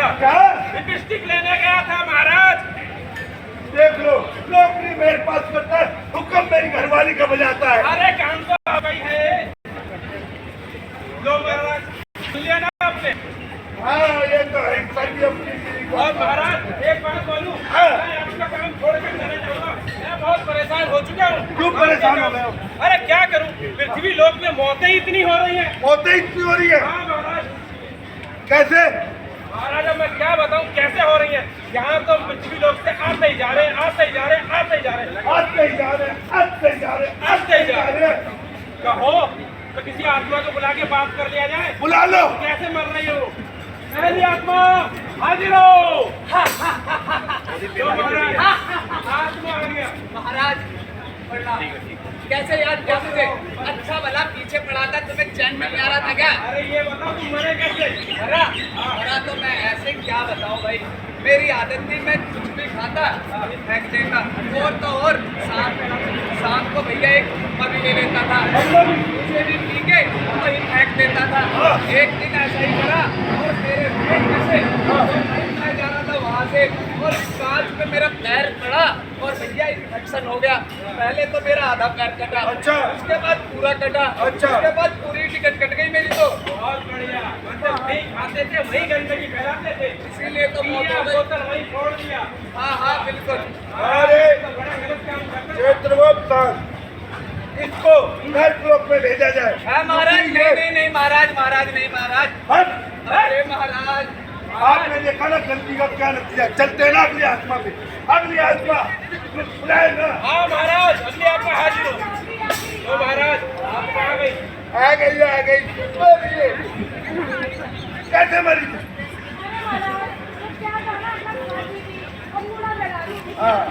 गया। क्या? लिपस्टिक लेने गया था महाराज। देख लो, नौकरी मेरे पास करता है, हुक्म मेरी घरवाली का बजाता है। अरे काम तो आ गई है। लो महाराज, सुन लिया ना आपने? हाँ, ये तो है सभी अपनी बीवी को। और महाराज एक बात बोलूं, हाँ। मैं आपका काम छोड़ कर चले जाऊंगा। मैं बहुत परेशान हो चुका हूँ। क्यों परेशान हो गए हो? अरे क्या करूं, पृथ्वी लोक में मौतें इतनी हो रही हैं। मौतें इतनी हो रही है? हाँ महाराज। कैसे? महाराज अब मैं क्या बताऊं कैसे हो रही है। यहाँ तो पृथ्वी लोक से आते ही जा रहे हैं, आते ही जा रहे हैं, आते ही जा रहे हैं, आते ही जा रहे हैं, आते ही जा रहे हैं, आते ही जा रहे हैं। कहो तो किसी आत्मा को बुला के बात कर लिया जाए। बुला लो। कैसे मर रही हो? पहली आत्मा हाजिर हो। तो महाराज आत्मा आ गया। महाराज कैसे याद किया मुझे? अच्छा भला पीछे पड़ा था, तुम्हें चैन में नहीं आ रहा था क्या? अरे ये बताओ तुम मरे कैसे? मरा तो मैं ऐसे क्या बताऊं भाई, मेरी आदत थी मैं कुछ भी खाता फेंक देता, और तो और शाम को भैया एक मम्मा भी ले लेता था, उसे भी पी के वही फेंक देता था। एक दिन ऐसा ही करा और मेरे पेट से मैं जा रहा था वहाँ से और कांच पे मेरा पैर पड़ा और भैया इन्फेक्शन हो गया। पहले तो मेरा आधा पैर कटा, अच्छा। उसके बाद पूरा कटा, अच्छा। उसके बाद पूरी टिकट कट गई मेरी तो। बहुत बढ़िया। मतलब वही खाते थे वही गंदगी फैलाते थे, इसीलिए तो मौत पिया हो गई। बोतल वही फोड़ दिया। हाँ हाँ बिल्कुल। अरे तो बड़ा गलत काम करते हो। क्षेत्रगुप्त सर, इसको नर्क में भेजा जाए। हाँ महाराज, नहीं महाराज, नहीं महाराज। हट। अरे महाराज, आपने देखा ना गलती का क्या नतीजा? चलते ना अगली आत्मा में, अगली आत्मा बुलाए ना। हाँ महाराज, अगली आत्मा हाजिर हो। तो महाराज आत्मा आ गई। आ गई, आ गई। मरिए। कैसे मरी थी? हाँ।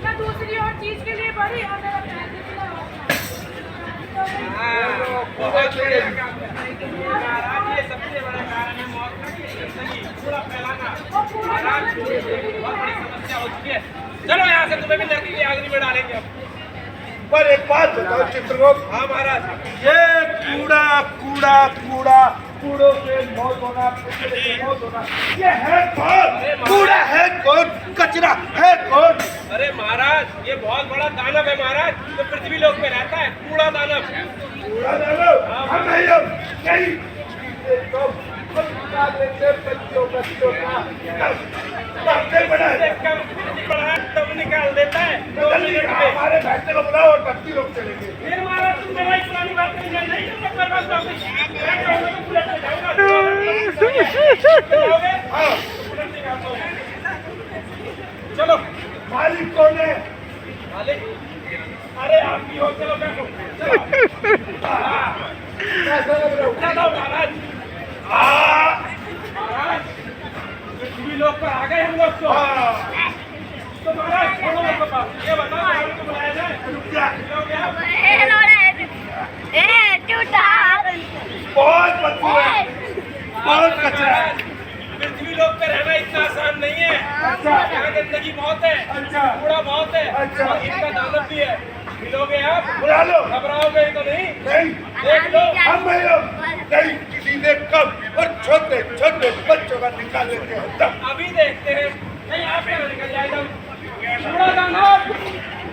मैं दूसरी और चीज के लिए बढ़ी और मेरा पैर भी खुला हुआ था। बहुत बढ़िया काम है। महाराज ये सबसे बड़ा कारण है मौत का, ये गंदगी पूरा फैलाना। महाराज बहुत बड़ी समस्या हो चुकी है। चलो यहाँ से तुम्हें भी नरक की आग में डालेंगे अब। पर एक बात बताओ चित्रगुप्त, हाँ महाराज। ये कूड़ा कूड़ा कूड़ा, कूड़ों से मौत होना, कचरे से मौत होना, ये है कौन? कूड़ा है कौन? कचरा है कौन? अरे महाराज ये बहुत बड़ा दानव है महाराज, तो पृथ्वी लोक में रहता है कूड़ा दानव। कूड़ा दानव हम नहीं। बच्चों का डॉक्टर बना है। तब निकाल देता है 2 मिनट में। हमारे बैठने को बुलाओ और 32 लोग चलेंगे। फिर महाराज तुम मेरा पुरानी बात नहीं कर पाओगे। हाँ, चलो मालिक कौन है? मालिक, अरे आप ही हो। चलो बैठो। कैसा लग रहा हूँ? चलो महाराज। महाराज पृथ्वी लोक पर आ गए हम लोग तो। तो महाराज छोड़ो मेरे पास, ये बताओ महाराज को बुलाया जाए। बहुत बदबू है, बहुत कचरा है। पृथ्वी लोक पे रहना इतना आसान नहीं है। अच्छा। यहाँ गंदगी बहुत है, अच्छा। कूड़ा बहुत है, अच्छा। और इनका दानव भी है। मिलोगे आप? बुला लो। घबराओगे तो नहीं? नहीं, देख लो। हम नहीं, किसी ने कब और छोटे छोटे बच्चों का निकाल लेते हैं तब। अभी देखते हैं। नहीं आप क्या निकल जाएगा। कूड़ा दानव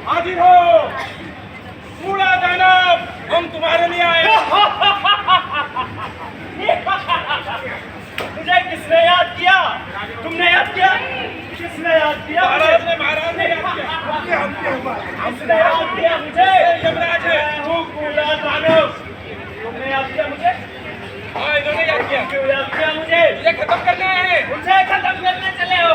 हाजिर हो। कूड़ा दानव हम तुम्हारे लिए आए। मुझे किसने याद किया? तुमने याद किया? किसने याद किया? महाराज ने याद किया। किसने याद किया मुझे? यमराज है। मैं हूँ कूड़ा दानव। तुमने याद किया मुझे? हाँ इन्होंने याद किया। क्यों याद किया मुझे? मुझे खत्म करना है। मुझे खत्म करने चले हो?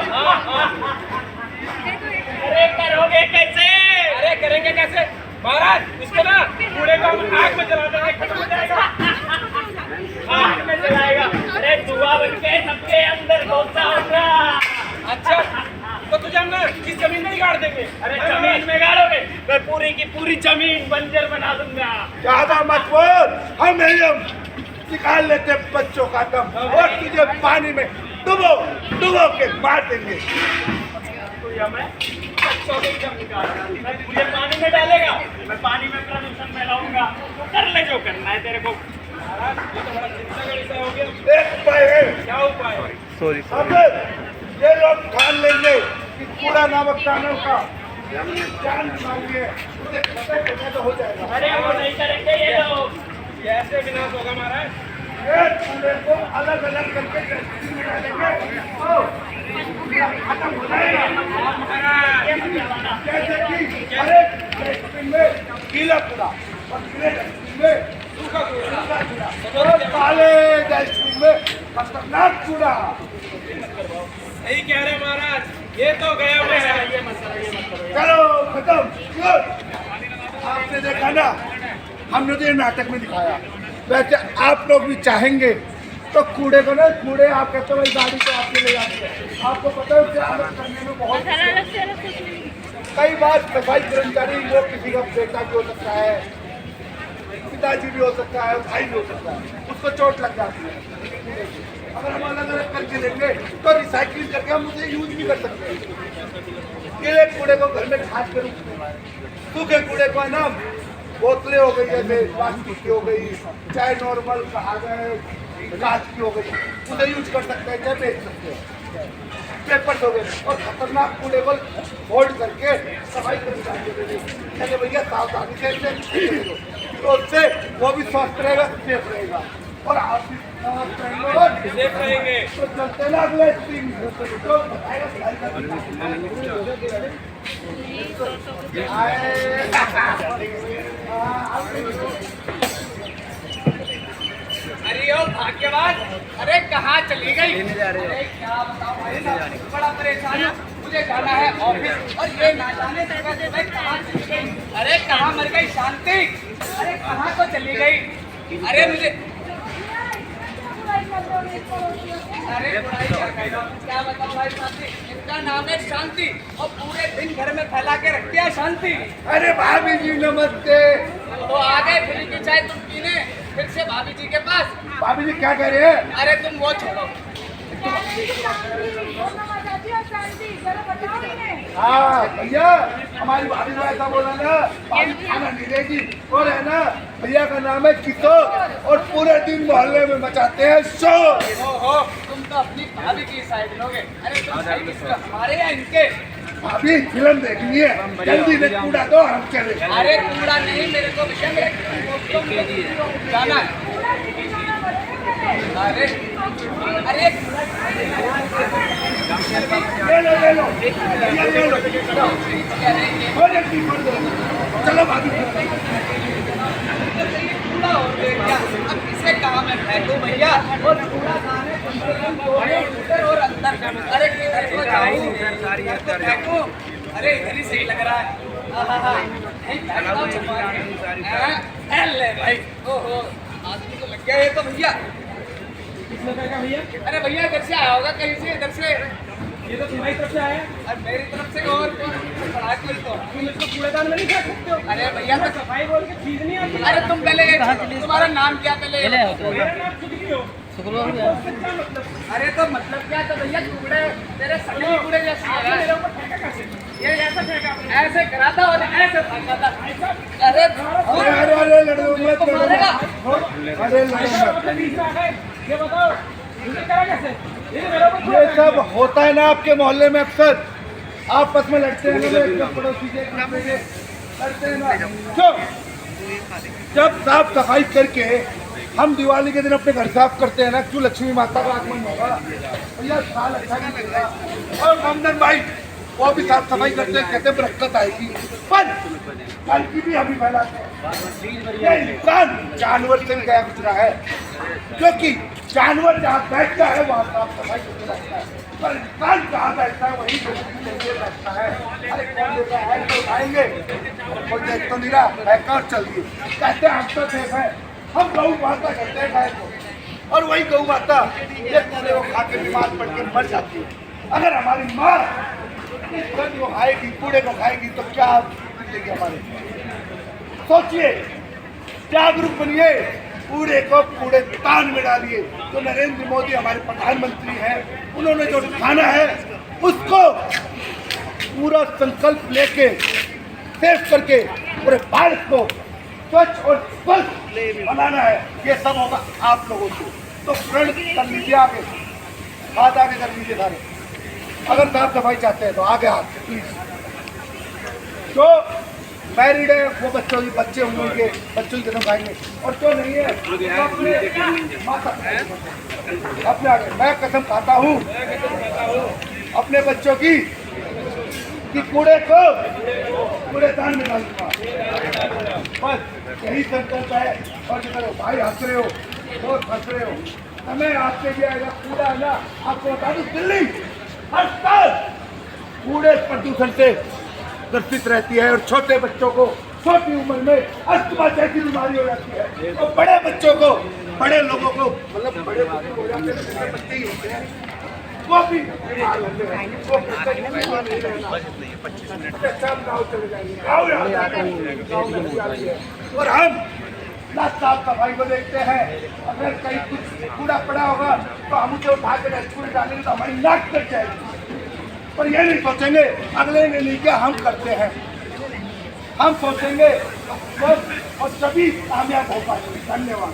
अरे करोगे कैसे? अरे करेंगे कैसे महाराज? इसको ना कूड़े को हम आग में जला देंगे, खत्म हो जाएगा। आग में जलाएगा? अरे धुआं बनके सबके अंदर घुसा होगा। अच्छा तो तुझे हम ना इस जमीन में ही गाड़ देंगे। अरे जमीन में गाड़ोगे? मैं पूरी की पूरी जमीन बंजर बना दूंगा। ज्यादा मत बोल, हम निकाल लेते बच्चों का दम और तुझे पानी में डुबो डुबो के मार देंगे। तो या मैं बच्चों को जब निकालूंगा, मुझे पानी में डालेगा, मैं पानी में प्रदूषण फैलाऊंगा। तो कर ले जो करना है तेरे को। महाराज ये तो बड़ा चिंता का विषय हो गया। एक उपाय है। क्या उपाय है? अब ये लोग ठान लेंगे कि कूड़ा नामक दानव का जान मांगे, उसे खत्म करना तो हो जाएगा। अरे वो नहीं करेंगे ये लोग। कैसे विनाश होगा महाराज? ये कूड़े को अलग अलग करके डस्टबिन में डालेंगे और खत्म हो जाएगा। जैसे कि हर एक डस्टबिन में गीला कूड़ा और गीले डस्टबिन में सूखा कूड़ा और काले डस्टबिन में खतरनाक कूड़ा। सही कह रहे महाराज, ये तो गया हुआ है। चलो खत्म। आपने देखा ना, हमने तो ये नाटक में दिखाया। वैसे आप लोग भी चाहेंगे तो कूड़े को ना, कूड़े आप कहते हो भाई गाड़ी को आपके ले जाते हैं, आपको पता है उसे अलग करने में बहुत कई बार सफाई कर्मचारी वो किसी का बेटा भी हो सकता है, पिताजी भी हो सकता है, भाई भी हो सकता है, उसको चोट लग जाती है। अगर हम अलग अलग करके देंगे तो रिसाइकिल करके हम उसे यूज भी कर सकते हैं। गीले कूड़े को घर में खाद के रूप में, सूखे कूड़े को है ना बोतलें हो गई, जैसे प्लास्टिक की हो गई, चाहे नॉर्मल आ गए कांच की हो गई, उसे यूज कर सकते हैं, चाहे बेच सकते हैं। पेपर्स हो गए और खतरनाक कूड़े को फोल्ड करके सफाई कर्मचारी दे देंगे। भैया सावधानी से तो उससे वो भी स्वस्थ रहेगा, सेफ रहेगा और आप भी सेफ रहेंगे। तो चलते ना अगले स्ट्रीम तो अरे ओ भाग्यवान, अरे कहाँ चली गई? अरे क्या बताओ भाई साहब, बड़ा परेशान हूँ। मुझे जाना है ऑफिस और ये ना जाने देगा कि मैं कहाँ चली गई। अरे कहाँ मर गई शांति? अरे कहाँ को चली गई? अरे मुझे अरे क्या बताओ भाई शांति, इनका नाम है शांति और पूरे दिन घर में फैला के रखती है शांति। अरे भाभी जी नमस्ते। तो आ गए फ्री की चाय तुम पीने फिर से भाभी जी के पास। भाभी जी क्या कह रहे हैं? अरे तुम वो छोड़ो, हाँ भैया, हमारी भाभी को ऐसा बोला ना, भाभी खाना नहीं देगी। और है ना, भैया का नाम है किशोर और पूरे दिन मोहल्ले में मचाते हैं शोर। ओहो, तुम तो अपनी भाभी की साइड लोगे। अरे तुम सही किसको, हमारे या इनके? भाभी फिल्म देखनी है, जल्दी से कूड़ा दो, हम चले। अरे कूड़ा नहीं, मेरे को विषय में जाना है। अरे अरे ले लो भैया, ले लो हो जल्दी कर दो। चलो भाभी कूड़ा हो गया, अब किसे कहाँ मैं फेंकूं भैया? और कूड़ा खाने उधर और अंदर। अरे किधर को जाऊं, किधर को फेंकूं? अरे इधर ही सही लग रहा है। ले भाई, ओहो आदमी को लग गया ये तो भैया। किसने फेंका भैया? अरे भैया इधर से आया होगा कहीं से, इधर से। ये तो तुम्हारी तरफ से आया। और मेरी तरफ से और कौन पड़ा कोई तो? तुम इसको कूड़ेदान में नहीं फेंक सकते हो। अरे भैया तो सफाई बोल के चीज नहीं आती। अरे तुम पहले ये छोड़ो, तुम्हारा नाम क्या पहले? मेरा नाम खुद की हो। अरे तो मतलब क्या? तो भैया कूड़े तेरे सभी कूड़े जैसे आपने मेरे है। ऊपर फेंका कैसे? ये ऐसा फेंका आपने? ऐसे करा था और ऐसे भागा था। अरे अरे अरे अरे लड़ो मत, तो मारेगा। अरे लड़ो मत। बीच में आ गए। ये बताओ मुझे करा कैसे? ये मेरे ऊपर ये सब होता है ना आपके मोहल्ले में अक्सर, आपस में लड़ते हैं ना, एक पड़ोसी के एक दूसरे के लड़ते हैं ना। क्यों? जब साफ सफाई करके हम दिवाली के दिन अपने घर साफ करते हैं ना, क्यों लक्ष्मी माता का आगमन होगा भैया, साल अच्छा नहीं लगेगा। और रामधन भाई वो भी साफ सफाई करते हैं, कहते हैं बरकत आएगी, पर कल की भी अभी फैलाते हैं। ये इंसान जानवर से भी गया गुजरा है, क्योंकि जानवर जहाँ बैठता है वहाँ साफ सफाई करते रहता है, पर इंसान जहाँ बैठता है वही बैठता है। अरे कौन देता है तो उठाएंगे, कोई देख तो नहीं रहा है, कर चलिए कहते हैं हम तो सेफ है। हम गौ माता करते हैं गाय को, और वही गौ माता एक दूसरे को खा के बीमार पड़ के मर जाती है। अगर हमारी माँ गंद को खाएगी, कूड़े को खाएगी तो क्या मिलेगी हमारे? सोचिए, जागरूक बनिए, कूड़े को कूड़ेदान में डालिए। तो नरेंद्र मोदी हमारे प्रधानमंत्री हैं, उन्होंने जो ठाना है उसको पूरा संकल्प लेके सेफ करके पूरे भारत को स्वच्छ और स्वस्थ बनाना है, ये सब होगा आप लोगों को। तो प्रण कर लीजिए, आगे हाथ आगे कर लीजिए सारे। अगर साफ सफाई चाहते हैं तो आगे हाथ प्लीज। जो मैरिड है वो बच्चे होंगे, उनके बच्चों की कसम खाएंगे, और जो नहीं है तो अपने माता अपने आगे। मैं कसम खाता हूँ अपने बच्चों की कि कूड़े को कूड़ेदान में डालूंगा, बस यही संकल्प है। और जो करो भाई, हंस रहे हो, बहुत हंस रहे हो, समय आपसे भी आएगा। कूड़ा है ना, आपको बता दूं, दिल्ली हर साल कूड़े प्रदूषण से ग्रसित रहती है, और छोटे बच्चों को छोटी उम्र में अस्थमा जैसी बीमारी हो जाती है, और बड़े बच्चों को, बड़े लोगों को, मतलब बड़े हो जाते हैं, बच्चे ही होते हैं, वो भी बीमार होते हैं। वो बीमार नहीं रहना। अच्छा, हम गाँव चले जाएंगे, गाँव याद आ गए। और हम साफ सफाई को देखते हैं, अगर कहीं कुछ कूड़ा पड़ा होगा तो हम उसे उठा के डस्टबिन में डालेंगे तो हमारी नाक कट जाएगी। पर ये नहीं सोचेंगे अगले ने नहीं किया, हम करते हैं। हम सोचेंगे और सभी कामयाब हो पाएंगे। धन्यवाद।